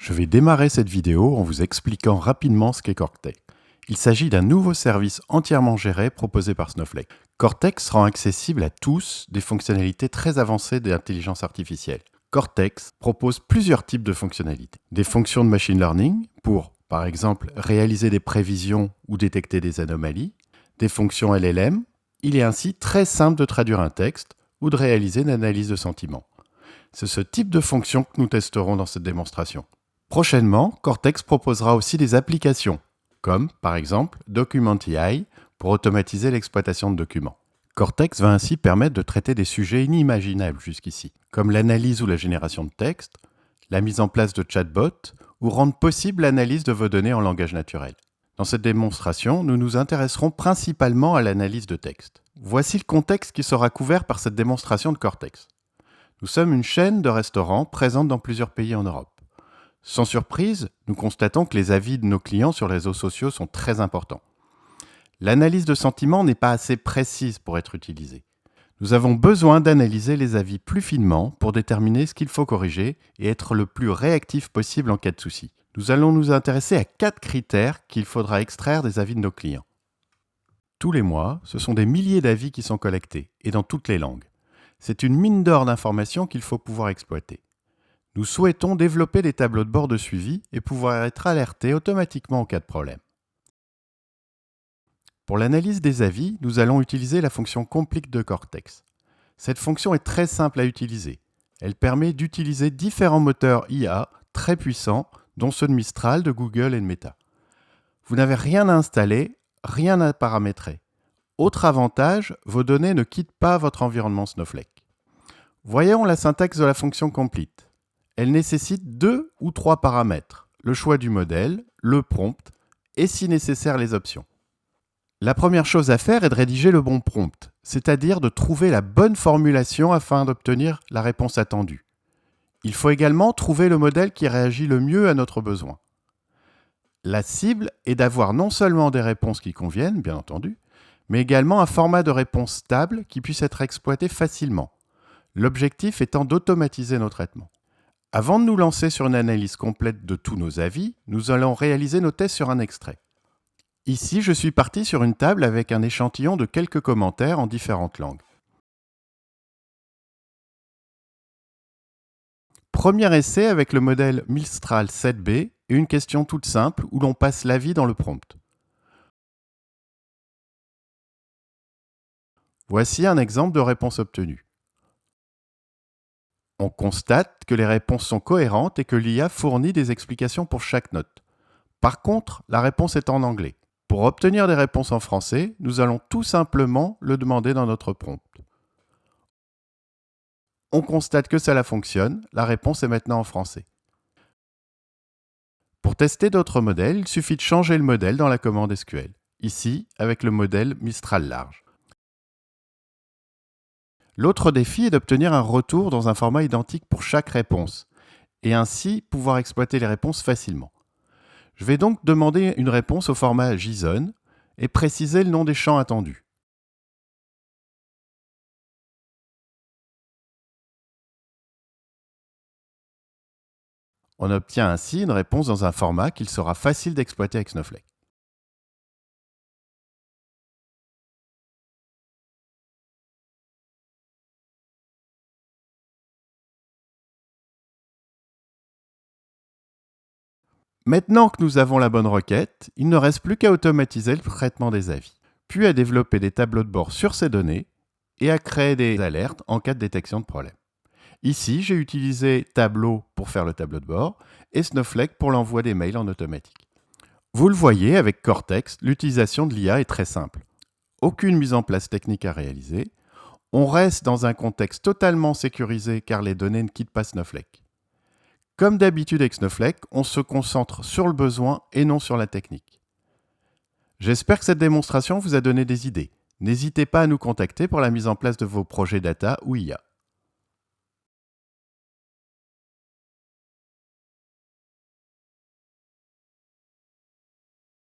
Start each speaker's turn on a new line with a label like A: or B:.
A: Je vais démarrer cette vidéo en vous expliquant rapidement ce qu'est Cortex. Il s'agit d'un nouveau service entièrement géré proposé par Snowflake. Cortex rend accessible à tous des fonctionnalités très avancées d'intelligence artificielle. Cortex propose plusieurs types de fonctionnalités. Des fonctions de machine learning pour, par exemple, réaliser des prévisions ou détecter des anomalies. Des fonctions LLM. Il est ainsi très simple de traduire un texte ou de réaliser une analyse de sentiments. C'est ce type de fonction que nous testerons dans cette démonstration. Prochainement, Cortex proposera aussi des applications, comme par exemple Document.ai pour automatiser l'exploitation de documents. Cortex va ainsi permettre de traiter des sujets inimaginables jusqu'ici, comme l'analyse ou la génération de texte, la mise en place de chatbots ou rendre possible l'analyse de vos données en langage naturel. Dans cette démonstration, nous nous intéresserons principalement à l'analyse de texte. Voici le contexte qui sera couvert par cette démonstration de Cortex. Nous sommes une chaîne de restaurants présente dans plusieurs pays en Europe. Sans surprise, nous constatons que les avis de nos clients sur les réseaux sociaux sont très importants. L'analyse de sentiments n'est pas assez précise pour être utilisée. Nous avons besoin d'analyser les avis plus finement pour déterminer ce qu'il faut corriger et être le plus réactif possible en cas de souci. Nous allons nous intéresser à 4 critères qu'il faudra extraire des avis de nos clients. Tous les mois, ce sont des milliers d'avis qui sont collectés, et dans toutes les langues. C'est une mine d'or d'informations qu'il faut pouvoir exploiter. Nous souhaitons développer des tableaux de bord de suivi et pouvoir être alertés automatiquement en cas de problème. Pour l'analyse des avis, nous allons utiliser la fonction Complete de Cortex. Cette fonction est très simple à utiliser. Elle permet d'utiliser différents moteurs IA très puissants, dont ceux de Mistral, de Google et de Meta. Vous n'avez rien à installer, rien à paramétrer. Autre avantage, vos données ne quittent pas votre environnement Snowflake. Voyons la syntaxe de la fonction Complete. Elle nécessite 2 ou 3 paramètres, le choix du modèle, le prompt et si nécessaire les options. La première chose à faire est de rédiger le bon prompt, c'est-à-dire de trouver la bonne formulation afin d'obtenir la réponse attendue. Il faut également trouver le modèle qui réagit le mieux à notre besoin. La cible est d'avoir non seulement des réponses qui conviennent, bien entendu, mais également un format de réponse stable qui puisse être exploité facilement. L'objectif étant d'automatiser nos traitements. Avant de nous lancer sur une analyse complète de tous nos avis, nous allons réaliser nos tests sur un extrait. Ici, je suis parti sur une table avec un échantillon de quelques commentaires en différentes langues. Premier essai avec le modèle Mistral 7B et une question toute simple où l'on passe l'avis dans le prompt. Voici un exemple de réponse obtenue. On constate que les réponses sont cohérentes et que l'IA fournit des explications pour chaque note. Par contre, la réponse est en anglais. Pour obtenir des réponses en français, nous allons tout simplement le demander dans notre prompt. On constate que cela fonctionne, la réponse est maintenant en français. Pour tester d'autres modèles, il suffit de changer le modèle dans la commande SQL, ici avec le modèle Mistral large. L'autre défi est d'obtenir un retour dans un format identique pour chaque réponse, et ainsi pouvoir exploiter les réponses facilement. Je vais donc demander une réponse au format JSON et préciser le nom des champs attendus. On obtient ainsi une réponse dans un format qu'il sera facile d'exploiter avec Snowflake. Maintenant que nous avons la bonne requête, il ne reste plus qu'à automatiser le traitement des avis, puis à développer des tableaux de bord sur ces données et à créer des alertes en cas de détection de problème. Ici, j'ai utilisé Tableau pour faire le tableau de bord et Snowflake pour l'envoi des mails en automatique. Vous le voyez, avec Cortex, l'utilisation de l'IA est très simple. Aucune mise en place technique à réaliser. On reste dans un contexte totalement sécurisé car les données ne quittent pas Snowflake. Comme d'habitude avec Snowflake, on se concentre sur le besoin et non sur la technique. J'espère que cette démonstration vous a donné des idées. N'hésitez pas à nous contacter pour la mise en place de vos projets data ou IA.